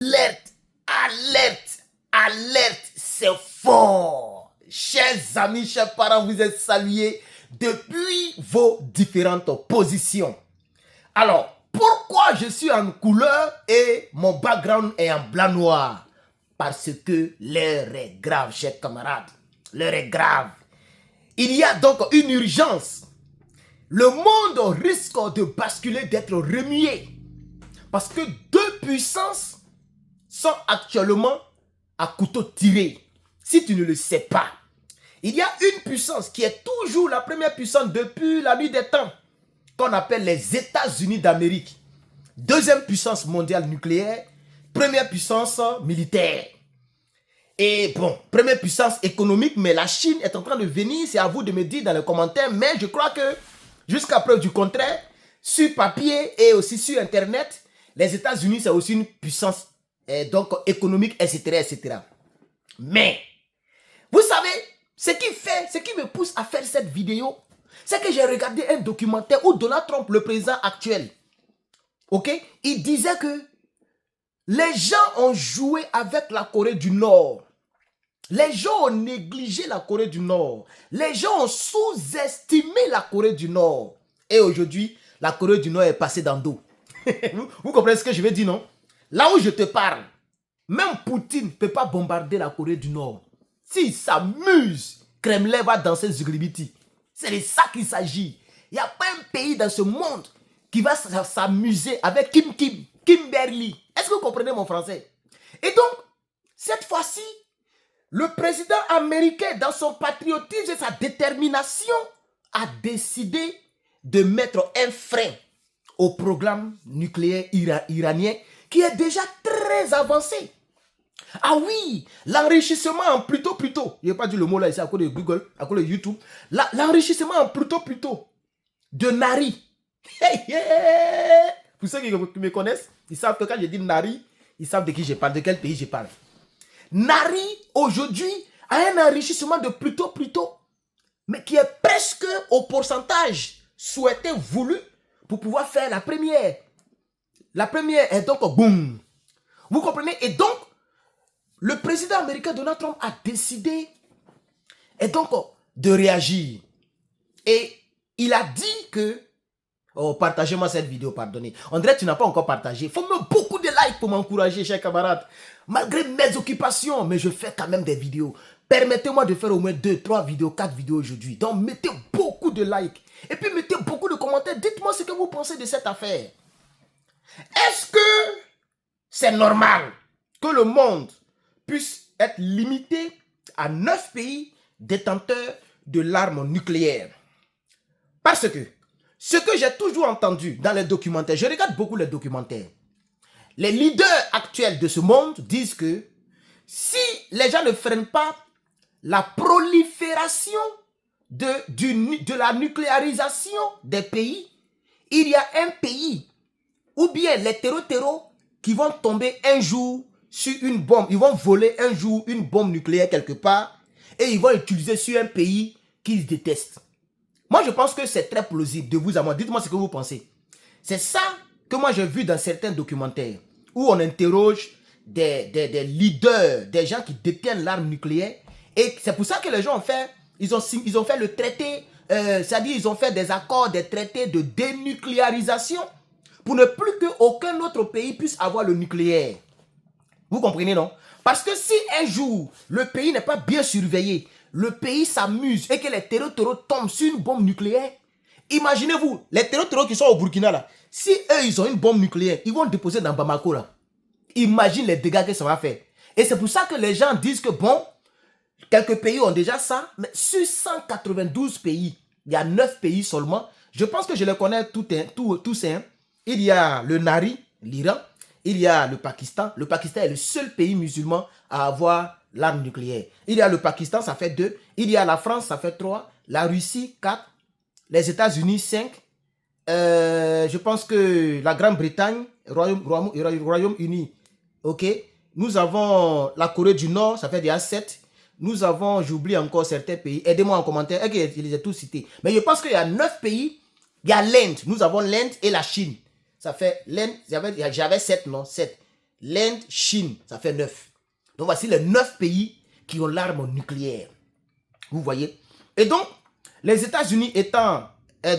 Alerte, alerte, alerte, c'est fort. Chers amis, chers parents, vous êtes salués depuis vos différentes positions. Alors, pourquoi je suis en couleur et mon background est en blanc-noir? Parce que l'heure est grave, chers camarades. L'heure est grave. Il y a donc une urgence. Le monde risque de basculer, d'être remué. Parce que deux puissances sont actuellement à couteau tiré. Si tu ne le sais pas, il y a une puissance qui est toujours la première puissance depuis la nuit des temps, qu'on appelle les États-Unis d'Amérique. Deuxième puissance mondiale nucléaire, première puissance militaire. Et bon, première puissance économique, mais la Chine est en train de venir, c'est à vous de me dire dans les commentaires, mais je crois que jusqu'à preuve du contraire, sur papier et aussi sur Internet, les États-Unis c'est aussi une puissance donc économique, etc., etc. Mais, vous savez, ce qui me pousse à faire cette vidéo, c'est que j'ai regardé un documentaire où Donald Trump, le président actuel, ok, il disait que les gens ont joué avec la Corée du Nord. Les gens ont négligé la Corée du Nord. Les gens ont sous-estimé la Corée du Nord. Et aujourd'hui, la Corée du Nord est passée dans le dos. Vous comprenez ce que je veux dire, non? Là où je te parle, même Poutine ne peut pas bombarder la Corée du Nord. S'il s'amuse, Kremlin va danser Zuglibiti. C'est de ça qu'il s'agit. Il n'y a pas un pays dans ce monde qui va s'amuser avec Kimberly. Est-ce que vous comprenez mon français? Et donc, cette fois-ci, le président américain, dans son patriotisme et sa détermination, a décidé de mettre un frein au programme nucléaire iranien qui est déjà très avancé. Ah oui, l'enrichissement plutôt, je n'ai pas dit le mot là ici à cause de Google, à cause de YouTube, l'enrichissement plutôt de Nari. Pour ceux qui me connaissent, ils savent que quand je dis Nari, ils savent de qui je parle, de quel pays je parle. Nari, aujourd'hui, a un enrichissement de plutôt, mais qui est presque au pourcentage souhaité, voulu, pour pouvoir faire la première. La première est donc boum. Vous comprenez? Et donc, le président américain Donald Trump a décidé et donc de réagir. Et il a dit que... Oh, partagez-moi cette vidéo, pardonnez. On dirait que tu n'as pas encore partagé. Il faut me beaucoup de likes pour m'encourager, chers camarades. Malgré mes occupations, mais je fais quand même des vidéos. Permettez-moi de faire au moins 2, 3 vidéos, 4 vidéos aujourd'hui. Donc, mettez beaucoup de likes. Et puis, mettez beaucoup de commentaires. Dites-moi ce que vous pensez de cette affaire. Est-ce que c'est normal que le monde puisse être limité à 9 pays détenteurs de l'arme nucléaire? Parce que ce que j'ai toujours entendu dans les documentaires, je regarde beaucoup les documentaires, les leaders actuels de ce monde disent que si les gens ne freinent pas la prolifération de la nucléarisation des pays, il y a un pays ou bien les terreaux qui vont tomber un jour sur une bombe, ils vont voler un jour une bombe nucléaire quelque part et ils vont l'utiliser sur un pays qu'ils détestent. Moi, je pense que c'est très plausible de vous à moi. Dites-moi ce que vous pensez. C'est ça que moi j'ai vu dans certains documentaires où on interroge des leaders, des gens qui détiennent l'arme nucléaire. Et c'est pour ça que les gens ont fait, ils ont fait le traité, c'est-à-dire ils ont fait des accords, des traités de dénucléarisation pour ne plus qu'aucun autre pays puisse avoir le nucléaire. Vous comprenez, non? Parce que si un jour, le pays n'est pas bien surveillé, le pays s'amuse et que les terreaux tombent sur une bombe nucléaire, imaginez-vous, les terreaux qui sont au Burkina là, si eux ils ont une bombe nucléaire, ils vont le déposer dans Bamako là. Imagine les dégâts que ça va faire. Et c'est pour ça que les gens disent que bon, quelques pays ont déjà ça, mais sur 192 pays, il y a 9 pays seulement. Je pense que je les connais tous. Il y a le Nari, l'Iran, il y a le Pakistan. Le Pakistan est le seul pays musulman à avoir l'arme nucléaire. Il y a le Pakistan, ça fait 2. Il y a la France, ça fait 3. La Russie, 4. Les États-Unis, 5. Je pense que la Grande-Bretagne, Royaume-Uni, ok. Nous avons la Corée du Nord, ça fait déjà 7. Nous avons, j'oublie encore certains pays. Aidez-moi en commentaire, je les ai tous cités. Mais je pense qu'il y a 9 pays. Il y a l'Inde, nous avons l'Inde et la Chine. Ça fait l'Inde, j'avais 7, non 7. l'Inde, Chine, ça fait 9. Donc voici les 9 pays qui ont l'arme nucléaire. Vous voyez? Et donc, les États-Unis étant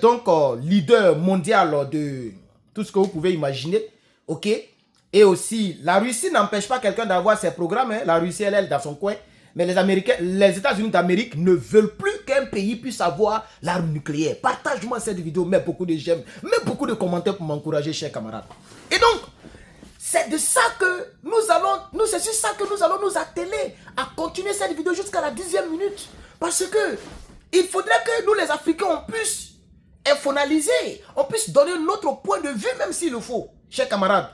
donc leader mondial de tout ce que vous pouvez imaginer, ok? Et aussi, la Russie n'empêche pas quelqu'un d'avoir ses programmes, hein. La Russie, elle est dans son coin. Mais les Américains, les États-Unis d'Amérique ne veulent plus qu'un pays puisse avoir l'arme nucléaire. Partage-moi cette vidéo, mets beaucoup de j'aime, mets beaucoup de commentaires pour m'encourager, chers camarades. Et donc, c'est de ça que c'est sur ça que nous allons nous atteler à continuer cette vidéo jusqu'à la 10e minute. Parce que il faudrait que nous, les Africains, on puisse infonaliser, on puisse donner notre point de vue, même s'il le faut, chers camarades.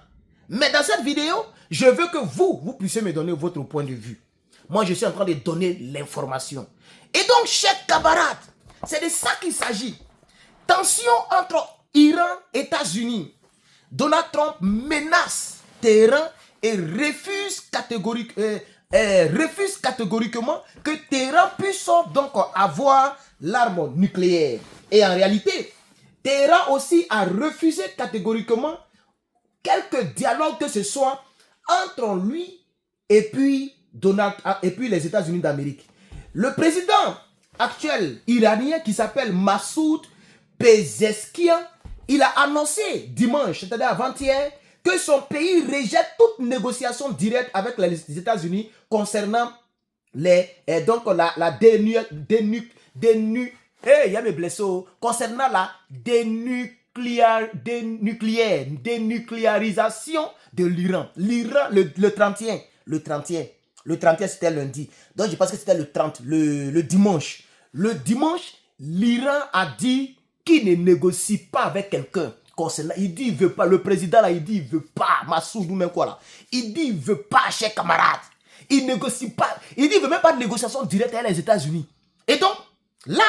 Mais dans cette vidéo, je veux que vous puissiez me donner votre point de vue. Moi, je suis en train de donner l'information. Et donc, chers camarades, c'est de ça qu'il s'agit. Tension entre Iran et États-Unis. Donald Trump menace Téhéran et refuse catégoriquement que Téhéran puisse donc avoir l'arme nucléaire. Et en réalité, Téhéran aussi a refusé catégoriquement quelque dialogue que ce soit entre lui et puis les États-Unis d'Amérique. Le président actuel iranien qui s'appelle Massoud Pezeshkian, il a annoncé dimanche, c'est-à-dire avant-hier, que son pays rejette toute négociation directe avec les États-Unis concernant concernant la dénucléarisation de l'Iran. L'Iran, le 31, c'était lundi. Donc je pense que c'était le 30, le dimanche. Le dimanche, l'Iran a dit qu'il ne négocie pas avec quelqu'un. Il dit il veut pas. Le président là, il dit il veut pas. Massoud ou même quoi là. Il dit il veut pas, chers camarades. Il négocie pas. Il dit il veut même pas de négociation directe avec les États-Unis. Et donc, là,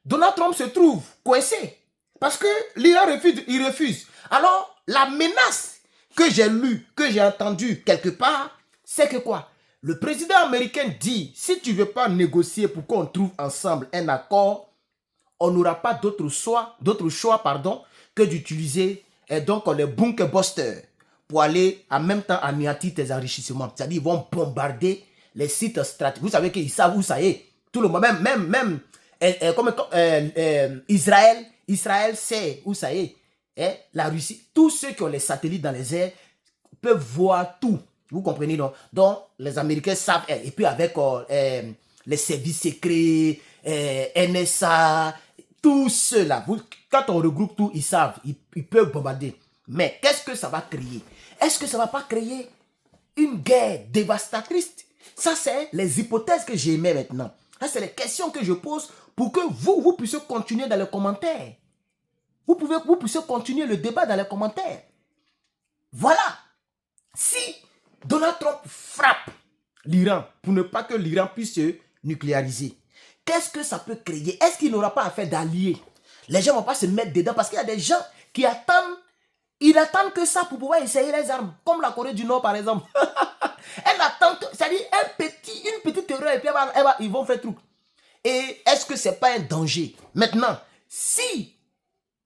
Donald Trump se trouve coincé. Parce que l'Iran refuse. Alors, la menace que j'ai lue, que j'ai entendue quelque part, c'est que quoi? Le président américain dit, si tu ne veux pas négocier pour qu'on trouve ensemble un accord, on n'aura pas d'autre choix, que d'utiliser donc les bunker busters pour aller en même temps anéantir tes enrichissements. C'est-à-dire, ils vont bombarder les sites stratégiques. Vous savez qu'ils savent où ça est. Tout le monde, même Israël sait où ça est. La Russie, tous ceux qui ont les satellites dans les airs peuvent voir tout. Vous comprenez, non? Donc, les Américains savent. Et puis, avec les services secrets, NSA, tout cela. Quand on regroupe tout, ils savent. Ils peuvent bombarder. Mais qu'est-ce que ça va créer? Est-ce que ça ne va pas créer une guerre dévastatrice? Ça, c'est les hypothèses que j'émets maintenant. Ça, c'est les questions que je pose pour que vous puissiez continuer dans les commentaires. Vous puissiez continuer le débat dans les commentaires. Voilà. Si Donald Trump frappe l'Iran pour ne pas que l'Iran puisse se nucléariser, qu'est-ce que ça peut créer? Est-ce qu'il n'aura pas affaire d'alliés? Les gens ne vont pas se mettre dedans parce qu'il y a des gens qui attendent. Ils attendent que ça pour pouvoir essayer les armes. Comme la Corée du Nord, par exemple. Elle attend, c'est-à-dire une petite erreur et puis ils vont faire truc. Et est-ce que ce n'est pas un danger? Maintenant, si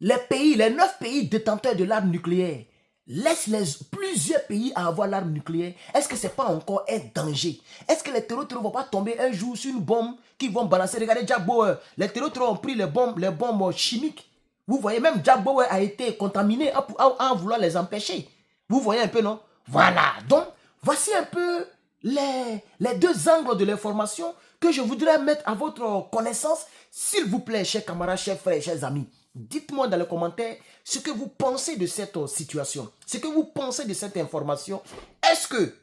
les 9 pays détenteurs de l'arme nucléaire laissent plusieurs pays à avoir l'arme nucléaire, est-ce que ce n'est pas encore un danger? Est-ce que les terroristes ne vont pas tomber un jour sur une bombe qu'ils vont balancer? Regardez Jack Bauer, les terroristes ont pris les bombes chimiques. Vous voyez, même Jack Bauer a été contaminé en vouloir les empêcher. Vous voyez un peu, non? Voilà, donc voici un peu les deux angles de l'information que je voudrais mettre à votre connaissance. S'il vous plaît, chers camarades, chers frères, chers amis, dites-moi dans les commentaires ce que vous pensez de cette situation, ce que vous pensez de cette information. Est-ce que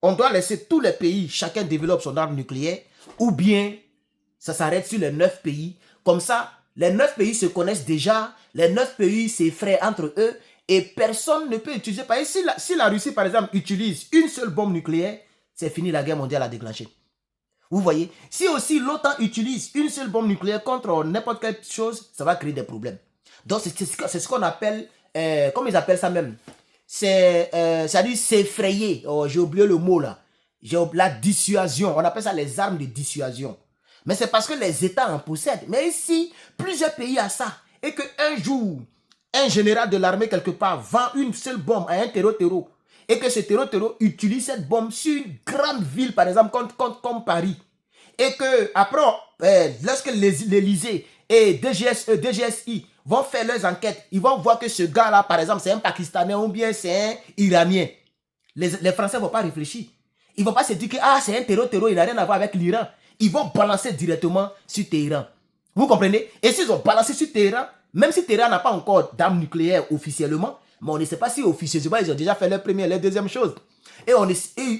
on doit laisser tous les pays, chacun développe son arme nucléaire, ou bien ça s'arrête sur les 9 pays? Comme ça, les 9 pays se connaissent déjà, les 9 pays s'effraient entre eux, et personne ne peut utiliser. Par exemple, si la Russie, par exemple, utilise une seule bombe nucléaire, c'est fini, la guerre mondiale a déclenché. Vous voyez? Si aussi l'OTAN utilise une seule bombe nucléaire contre n'importe quelle chose, ça va créer des problèmes. Donc, c'est ce qu'on appelle, comment ils appellent ça même? C'est-à-dire s'effrayer. Oh, j'ai oublié le mot là. La dissuasion. On appelle ça les armes de dissuasion. Mais c'est parce que les États en possèdent. Mais ici, plusieurs pays ont ça. Et qu'un jour, un général de l'armée quelque part vend une seule bombe à un terreau. et que ce terreau utilise cette bombe sur une grande ville, par exemple, comme Paris, et que après, lorsque l'Élysée et DGSI vont faire leurs enquêtes, ils vont voir que ce gars-là, par exemple, c'est un Pakistanais ou bien c'est un Iranien. Les Français ne vont pas réfléchir. Ils ne vont pas se dire que c'est un terreau, il n'a rien à voir avec l'Iran. Ils vont balancer directement sur Téhéran. Vous comprenez? Et s'ils ont balancé sur Téhéran, même si Téhéran n'a pas encore d'armes nucléaires officiellement, mais on ne sait pas si officieusement ils ont déjà fait leur première et leur deuxième chose. Et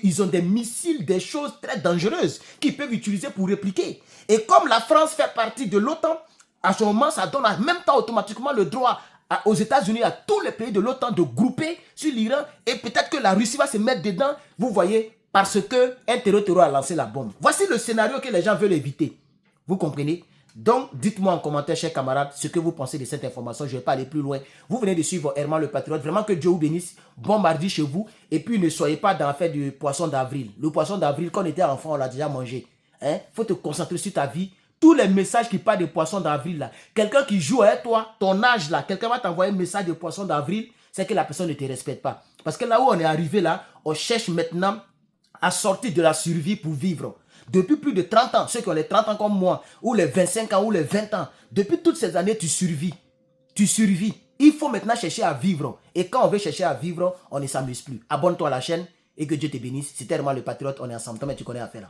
ils ont des missiles, des choses très dangereuses qu'ils peuvent utiliser pour répliquer. Et comme la France fait partie de l'OTAN, à ce moment, ça donne en même temps automatiquement le droit aux États-Unis, à tous les pays de l'OTAN de grouper sur l'Iran. Et peut-être que la Russie va se mettre dedans, vous voyez, parce qu'un terreau a lancé la bombe. Voici le scénario que les gens veulent éviter. Vous comprenez? Donc, dites-moi en commentaire, chers camarades, ce que vous pensez de cette information. Je ne vais pas aller plus loin. Vous venez de suivre Herman le Patriote. Vraiment que Dieu vous bénisse. Bon mardi chez vous. Et puis, ne soyez pas dans l'affaire du poisson d'avril. Le poisson d'avril, quand on était enfant, on l'a déjà mangé. Il faut te concentrer sur ta vie. Tous les messages qui parlent de poisson d'avril, là, quelqu'un qui joue avec toi, ton âge, là, quelqu'un va t'envoyer un message de poisson d'avril, c'est que la personne ne te respecte pas. Parce que là où on est arrivé, là, on cherche maintenant à sortir de la survie pour vivre. Depuis plus de 30 ans, ceux qui ont les 30 ans comme moi, ou les 25 ans, ou les 20 ans, depuis toutes ces années, tu survis. Tu survis. Il faut maintenant chercher à vivre. Et quand on veut chercher à vivre, on ne s'amuse plus. Abonne-toi à la chaîne et que Dieu te bénisse. C'était vraiment le Patriote, on est ensemble. Toi, mais tu connais à faire là.